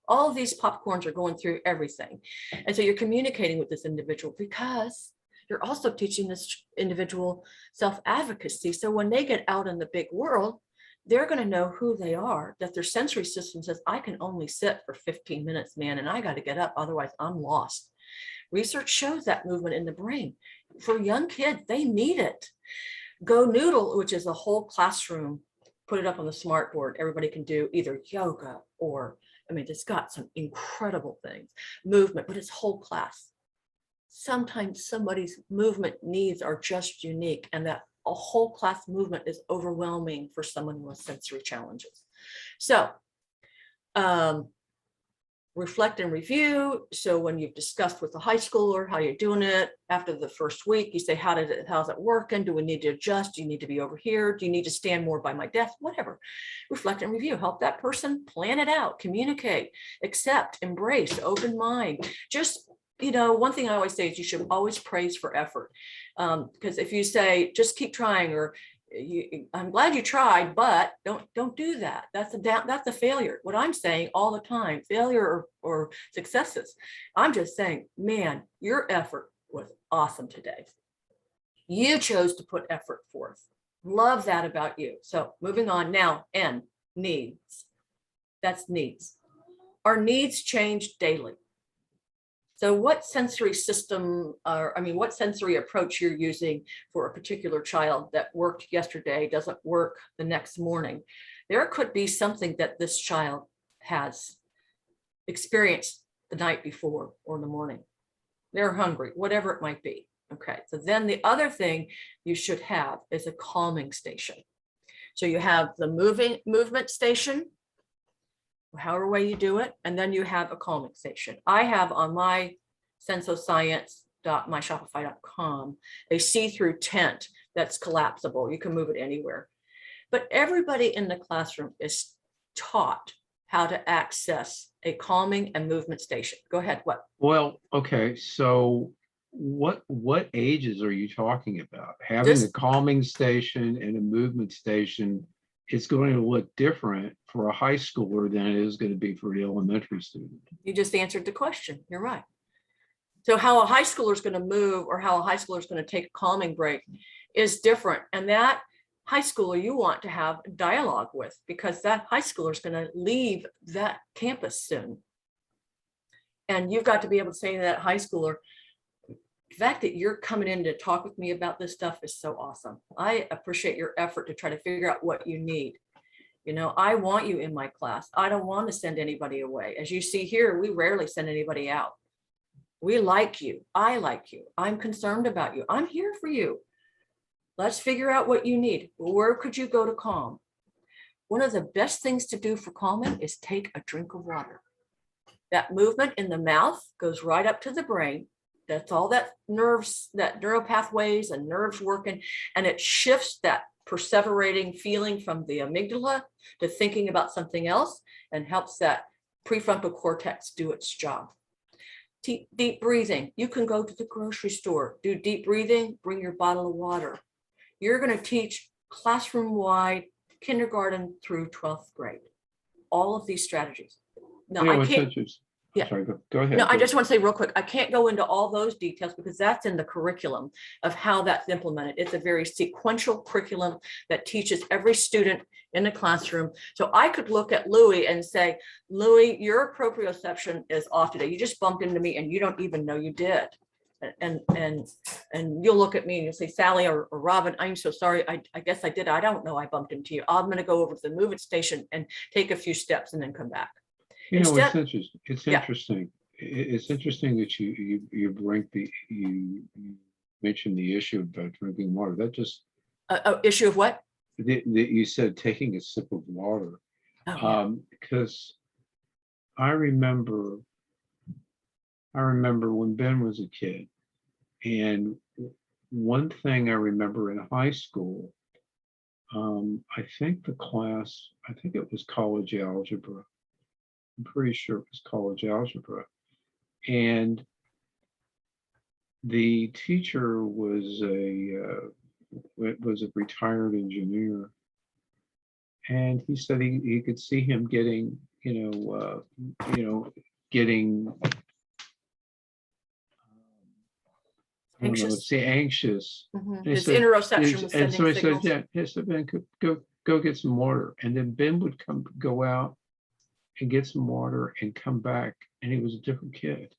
All of these popcorns are going through everything. And so you're communicating with this individual because you're also teaching this individual self-advocacy. So when they get out in the big world, they're going to know who they are, that their sensory system says, I can only sit for 15 minutes, man, and I got to get up. Otherwise, I'm lost. Research shows that movement in the brain. For young kids, they need it. Go Noodle, which is a whole classroom, put it up on the smart board. Everybody can do either yoga or, I mean, it's got some incredible things, movement, but it's whole class. Sometimes somebody's movement needs are just unique, and that a whole class movement is overwhelming for someone with sensory challenges. So reflect and review. So when you've discussed with the high schooler how you're doing it, after the first week, you say, how's it working? Do we need to adjust? Do you need to be over here? Do you need to stand more by my desk? Whatever. Reflect and review. Help that person plan it out, communicate, accept, embrace, open mind. Just, you know, one thing I always say is you should always praise for effort. Because if you say, just keep trying, or I'm glad you tried, but don't do that. That's a failure. What I'm saying all the time, failure or successes, I'm just saying, man, your effort was awesome today. You chose to put effort forth. Love that about you. So moving on now, N, needs. That's needs. Our needs change daily. So what sensory system, what sensory approach you're using for a particular child that worked yesterday doesn't work the next morning. There could be something that this child has experienced the night before or in the morning. They're hungry, whatever it might be. Okay, so then the other thing you should have is a calming station. So you have the movement station, however way you do it, and then you have a calming station. I have on my sensoscience.myshopify.com a see-through tent that's collapsible. You can move it anywhere. But everybody in the classroom is taught how to access a calming and movement station. Go ahead, what? Well, okay, so what ages are you talking about? Having a calming station and a movement station, it's going to look different for a high schooler than it is going to be for the elementary student. You just answered the question. You're right. So how a high schooler is going to move or how a high schooler is going to take a calming break is different. And that high schooler you want to have dialogue with, because that high schooler is going to leave that campus soon. And you've got to be able to say to that high schooler, the fact that you're coming in to talk with me about this stuff is so awesome. I appreciate your effort to try to figure out what you need. You know, I want you in my class. I don't want to send anybody away. As you see here, we rarely send anybody out. We like you. I like you. I'm concerned about you. I'm here for you. Let's figure out what you need. Where could you go to calm? One of the best things to do for calming is take a drink of water. That movement in the mouth goes right up to the brain. That's all that nerves, that neural pathways and nerves working, and it shifts that perseverating feeling from the amygdala to thinking about something else and helps that prefrontal cortex do its job. Deep breathing. You can go to the grocery store, do deep breathing, bring your bottle of water. You're going to teach classroom-wide kindergarten through 12th grade. All of these strategies. Now, You know, I it's can't, interesting. yeah. Sorry, go ahead. no, I just want to say real quick, I can't go into all those details because that's in the curriculum of how that's implemented. It's a very sequential curriculum that teaches every student in the classroom. So I could look at Louis and say, Louis, your proprioception is off today. You just bumped into me and you don't even know you did. And you'll look at me and you'll say, Sally or Robin, I'm so sorry. I guess I did. I don't know. I bumped into you. I'm going to go over to the move it station and take a few steps and then come back. You know, Instead, it's interesting. It's yeah. interesting. It's interesting that you bring you mentioned the issue about drinking water. That just Issue of what? that you said taking a sip of water. Oh, yeah. Because I remember when Ben was a kid, and one thing I remember in high school, I think it was college algebra. I'm pretty sure it was college algebra. And the teacher was a retired engineer. And he said he could see him getting, getting I don't know, Anxious. say anxious. Mhm. And he His said- interoception was and sending so he said, signals. yeah, he said, Ben, go get some water. And then Ben would go out and get some water and come back, and he was a different kid.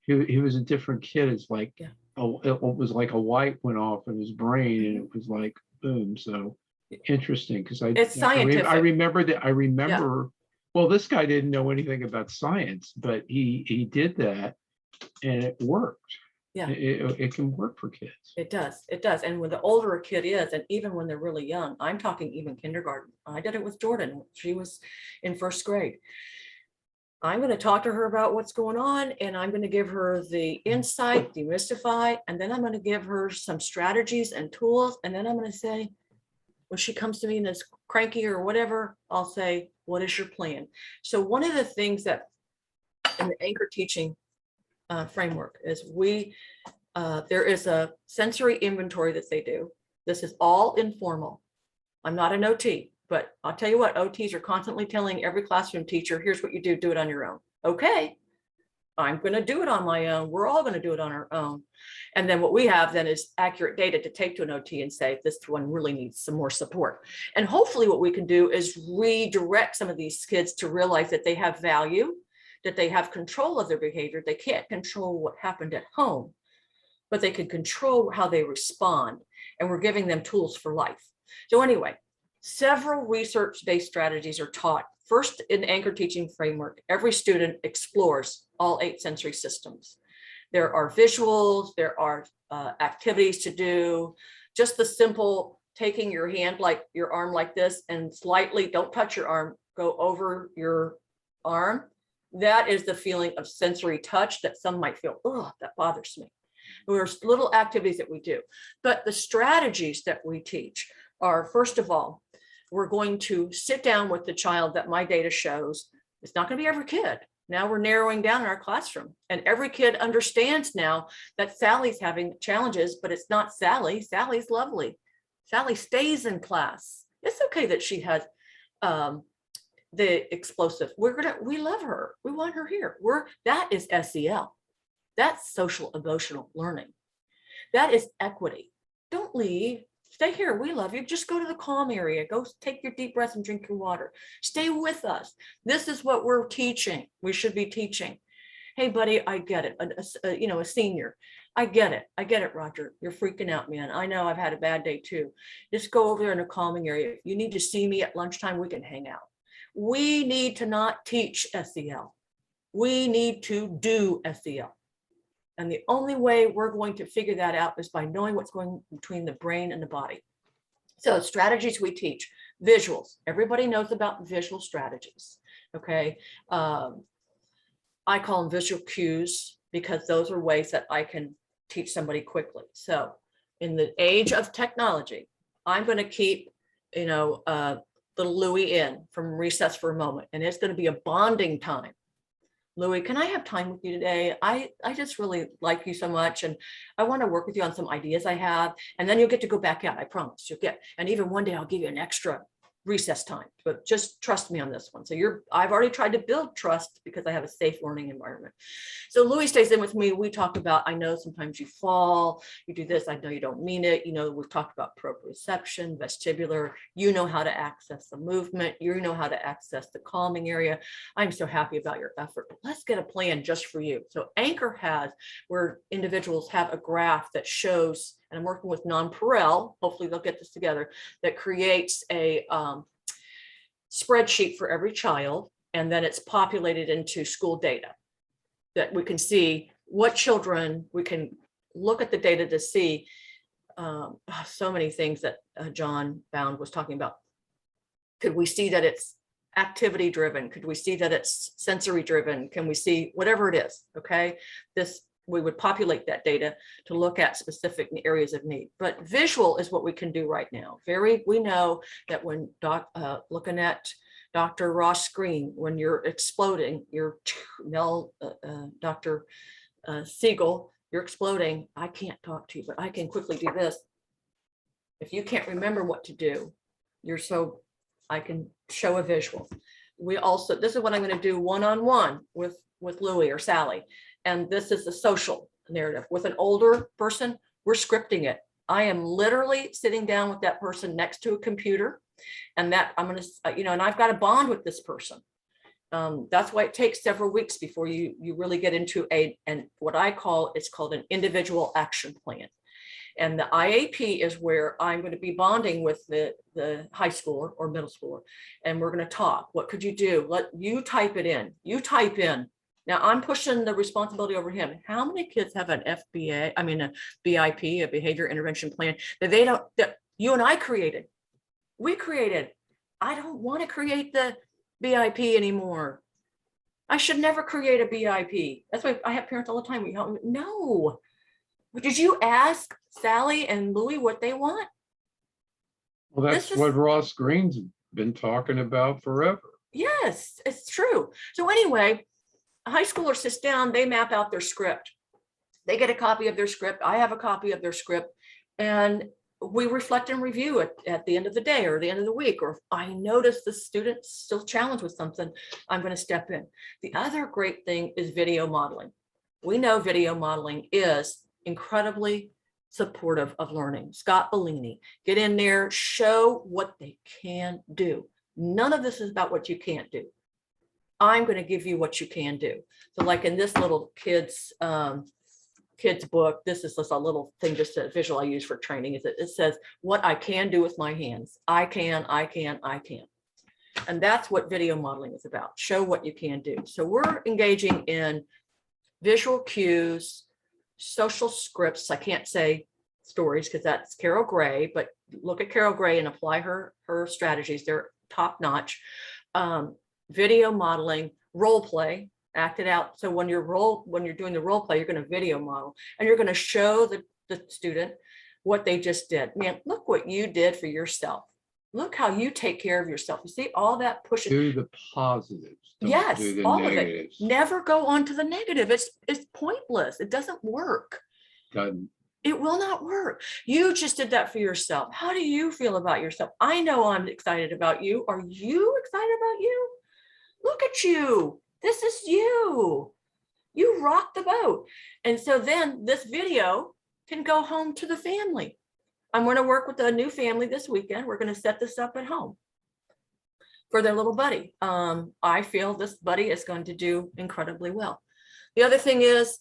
He was a different kid. It's like, Yeah. it was like a light went off in his brain, and it was like boom. So interesting, because It's scientific. I remember. Well, this guy didn't know anything about science, but he did that, and it worked. Yeah. It can work for kids. It does. It does. And when the older a kid is, and even when they're really young, I'm talking even kindergarten. I did it with Jordan. She was in first grade. I'm going to talk to her about what's going on, and I'm going to give her the insight, demystify, and then I'm going to give her some strategies and tools. And then I'm going to say, when she comes to me and is cranky or whatever, I'll say, what is your plan? So one of the things that in the anchor teaching framework is there is a sensory inventory that they do. This is all informal. I'm not an OT, but I'll tell you what, OTs are constantly telling every classroom teacher, here's what you do it on your own. Okay, I'm going to do it on my own. We're all going to do it on our own. And then what we have then is accurate data to take to an OT and say, this one really needs some more support. And hopefully what we can do is redirect some of these kids to realize that they have value, that they have control of their behavior. They can't control what happened at home, but they can control how they respond. And we're giving them tools for life. So anyway, several research-based strategies are taught. First, in anchor teaching framework, every student explores all 8 sensory systems. There are visuals, there are activities to do, just the simple taking your hand, like your arm like this, and slightly, don't touch your arm, go over your arm. That is the feeling of sensory touch that some might feel, oh, that bothers me. There's little activities that we do, but the strategies that we teach are, first of all, we're going to sit down with the child that my data shows. It's not going to be every kid. Now we're narrowing down in our classroom, and every kid understands now that Sally's having challenges, but it's not Sally. Sally's lovely. Sally stays in class. It's okay that she has the explosive. We love her. We want her here. That is SEL. That's social emotional learning. That is equity. Don't leave. Stay here. We love you. Just go to the calm area. Go take your deep breaths and drink your water. Stay with us. This is what we're teaching. We should be teaching. Hey, buddy, I get it. A senior. I get it. I get it, Roger. You're freaking out, man. I know I've had a bad day too. Just go over there in a calming area. If you need to see me at lunchtime, we can hang out. We need to not teach SEL. We need to do SEL. And the only way we're going to figure that out is by knowing what's going between the brain and the body. So strategies we teach, visuals. Everybody knows about visual strategies, okay? I call them visual cues because those are ways that I can teach somebody quickly. So in the age of technology, I'm going to keep, little Louie in from recess for a moment, and it's going to be a bonding time. Louie, can I have time with you today? I just really like you so much, and I want to work with you on some ideas I have, and then you'll get to go back out. I promise you'll get, and even one day I'll give you an extra recess time, but just trust me on this one. So I've already tried to build trust because I have a safe learning environment. So Louis stays in with me. We talk about, I know sometimes you fall, you do this, I know you don't mean it. You know, we've talked about proprioception, vestibular, you know how to access the movement, you know how to access the calming area. I'm so happy about your effort. Let's get a plan just for you. So Anchor has, where individuals have a graph that shows, and I'm working with Non-Parel, hopefully they'll get this together, that creates a spreadsheet for every child, and then it's populated into school data that we can see what children, we can look at the data to see so many things that John Bound was talking about. Could we see that it's activity driven? Could we see that it's sensory driven? Can we see whatever it is? Okay, we would populate that data to look at specific areas of need. But visual is what we can do right now. We know that when looking at Dr. Ross screen, when you're exploding, Dr. Siegel, you're exploding. I can't talk to you, but I can quickly do this. If you can't remember what to do, I can show a visual. This is what I'm going to do one-on-one with Louie or Sally. And this is the social narrative. With an older person, we're scripting it. I am literally sitting down with that person next to a computer, and that I'm going to, and I've got a bond with this person. That's why it takes several weeks before you really get into what I call, it's called an individual action plan. And the IAP is where I'm going to be bonding with the high schooler or middle schooler, and we're going to talk. What could you do? Let you type it in. You type in. Now I'm pushing the responsibility over him. How many kids have an a BIP, a behavior intervention plan, that you and I created? We created. I don't want to create the BIP anymore. I should never create a BIP. That's why I have parents all the time. No. Did you ask Sally and Louie what they want? Well, that's what Ross Green's been talking about forever. Yes, it's true. So anyway, a high schooler sits down, they map out their script. They get a copy of their script. I have a copy of their script, and we reflect and review it at the end of the day or the end of the week. Or if I notice the student's still challenged with something, I'm going to step in. The other great thing is video modeling. We know video modeling is incredibly supportive of learning. Scott Bellini, get in there, show what they can do. None of this is about what you can't do. I'm going to give you what you can do. So like in this little kids book, this is just a little thing, just a visual I use for training, is it says what I can do with my hands. I can. And that's what video modeling is about. Show what you can do. So we're engaging in visual cues, social scripts. I can't say stories because that's Carol Gray, but look at Carol Gray and apply her strategies. They're top notch. Video modeling, role play, act it out. So when you're doing the role play, you're going to video model, and you're going to show the student what they just did. Man, look what you did for yourself. Look how you take care of yourself. You see all that pushing. Do the positives. Yes, do the all negatives. of it. Never go on to the negative. It's pointless. It doesn't work. Doesn't. It will not work. You just did that for yourself. How do you feel about yourself? I know I'm excited about you. Are you excited about you? Look at you. This is you. You rock the boat. And so then this video can go home to the family. I'm going to work with a new family this weekend. We're going to set this up at home for their little buddy. I feel this buddy is going to do incredibly well. The other thing is,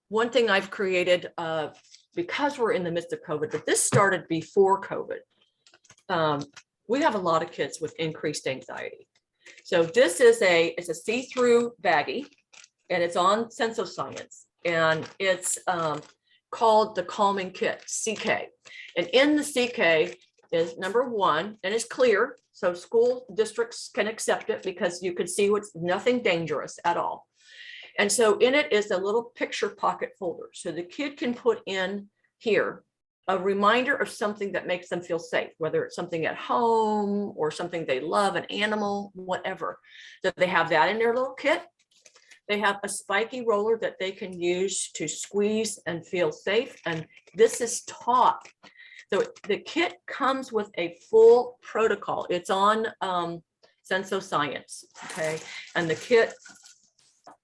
one thing I've created, because we're in the midst of COVID, but this started before COVID. We have a lot of kids with increased anxiety. So this is it's a see-through baggie, and it's on Senso Science, and it's called the Calming Kit, CK. And in the CK is number 1, and it's clear, so school districts can accept it because you can see what's nothing dangerous at all. And so in it is a little picture pocket folder, so the kid can put in here a reminder of something that makes them feel safe, whether it's something at home or something they love, an animal, whatever. So they have that in their little kit. They have a spiky roller that they can use to squeeze and feel safe. And this is taught. So the kit comes with a full protocol. It's on Senso Science, okay? And the kit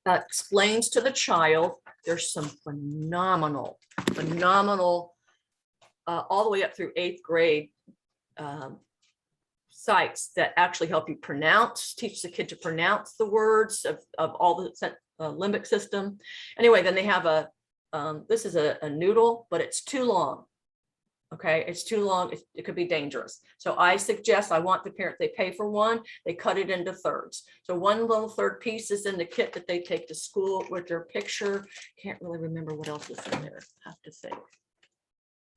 explains to the child, there's some phenomenal, all the way up through 8th grade sites that actually help you teach the kid to pronounce the words of all the limbic system. Anyway, then they have this is a noodle, but it's too long. Okay, it's too long. It could be dangerous. So I want the parent, they pay for one, they cut it into thirds. So one little third piece is in the kit that they take to school with their picture. Can't really remember what else is in there. Have to think.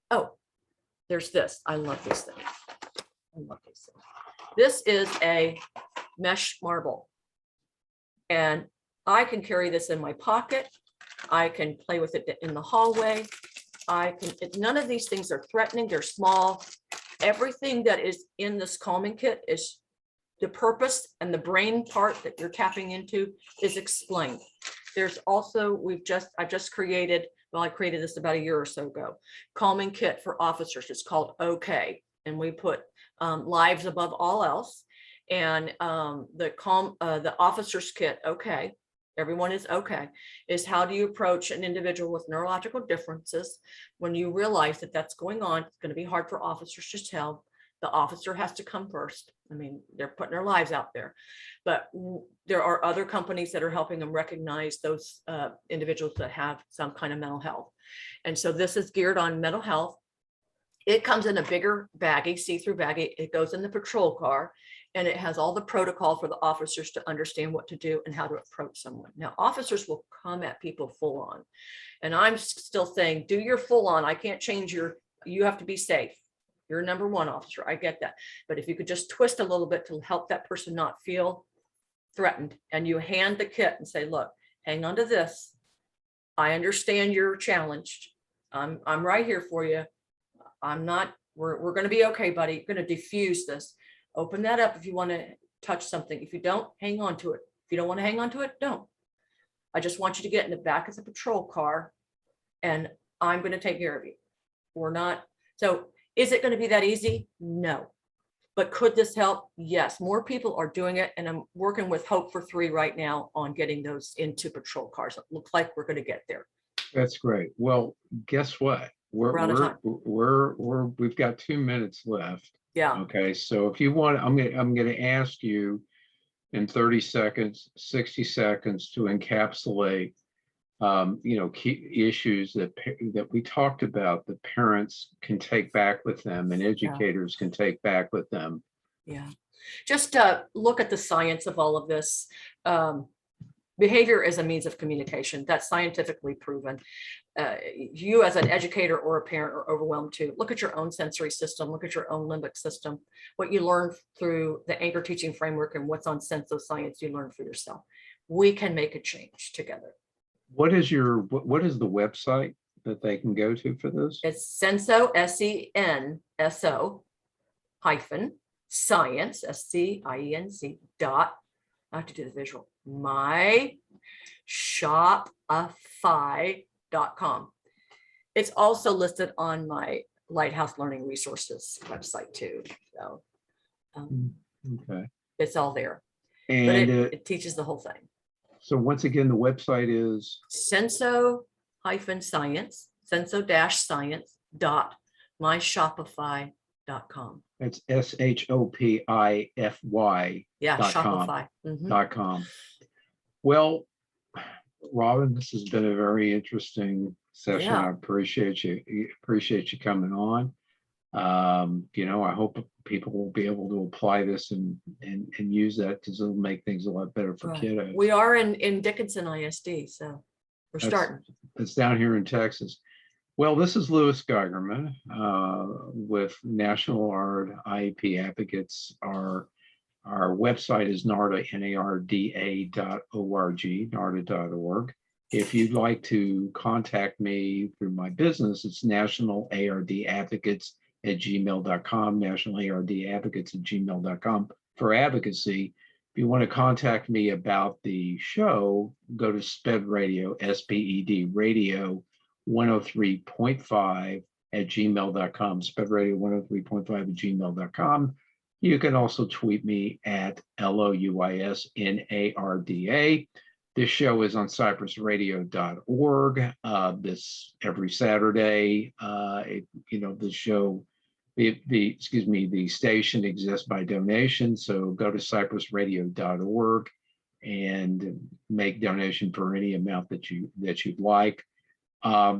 Oh, there's this. I love this thing. This is a mesh marble. And I can carry this in my pocket. I can play with it in the hallway. None of these things are threatening. They're small. Everything that is in this calming kit is the purpose, and the brain part that you're tapping into is explained. There's also, I created this about a year or so ago, calming kit for officers. It's called OK. And we put lives above all else. And the officer's kit, OK, everyone is OK, is how do you approach an individual with neurological differences when you realize that that's going on. It's going to be hard for officers to tell. The officer has to come first. I mean, they're putting their lives out there, but there are other companies that are helping them recognize those individuals that have some kind of mental health. And so this is geared on mental health. It comes in a bigger baggie, see-through baggie. It goes in the patrol car, and it has all the protocol for the officers to understand what to do and how to approach someone. Now, officers will come at people full on, and I'm still saying, do your full on. I can't change you have to be safe. You're number one officer. I get that. But if you could just twist a little bit to help that person not feel threatened, and you hand the kit and say, look, hang on to this. I understand you're challenged. I'm right here for you. We're going to be okay, buddy. You're going to diffuse this. Open that up if you want to touch something. If you don't, hang on to it. If you don't want to hang on to it, don't. I just want you to get in the back of the patrol car, and I'm going to take care of you. We're not. So is it going to be that easy? No. But could this help? Yes. More people are doing it. And I'm working with Hope for 3 right now on getting those into patrol cars. It looks like we're going to get there. That's great. Well, guess what? We're out of time. We've got 2 minutes left. Yeah. Okay. So if you want, I'm going to ask you in 30 seconds, 60 seconds to encapsulate key issues that we talked about that parents can take back with them and educators can take back with them. Yeah. Just look at the science of all of this. Behavior is a means of communication. That's scientifically proven. You as an educator or a parent are overwhelmed too. Look at your own sensory system. Look at your own limbic system. What you learn through the Anchor Teaching Framework and what's on Senso Science, you learn for yourself. We can make a change together. What is the website that they can go to for this? It's Senso, SENSO -science, SCIENC dot, I have to do the visual, myshopify.com. It's also listed on my Lighthouse Learning Resources website too. So okay, it's all there. And but it teaches the whole thing. So once again, the website is Senso-science, senso-science.myshopify.com. It's SHOPIFY. Yeah, Shopify. Mm-hmm. .com. Well, Robin, this has been a very interesting session. Yeah. I appreciate you coming on. I hope people will be able to apply this and use that because it'll make things a lot better for kiddos. We are in Dickinson ISD, so we're starting. It's down here in Texas. Well, this is Louis Geigerman with National ARD IEP Advocates. Our website is NARDA, NARDA.org, NARDA.org. If you'd like to contact me through my business, it's National ARD Advocates at gmail.com, National ARD Advocates at gmail.com for advocacy. If you want to contact me about the show, go to SPED Radio, SPED Radio 103.5 spedradio103.5 spedradio103.5 @gmail.com. You can also tweet me at LOUISNARDA. This show is on cypressradio.org. This every Saturday. The show, the station exists by donation. So go to cypressradio.org and make donation for any amount that you'd like.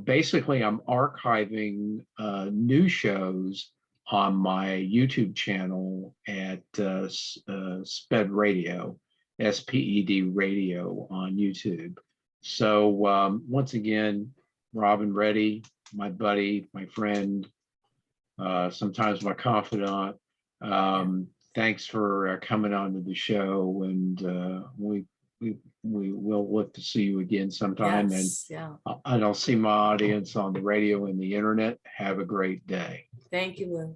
Basically, I'm archiving new shows on my YouTube channel at Sped Radio, SPED Radio on YouTube. So once again, Robin Rettie, my buddy, my friend, sometimes my confidant. Thanks for coming on to the show, and we will look to see you again sometime. Yes, yeah. And I'll see my audience on the radio and the internet. Have a great day. Thank you, Lou.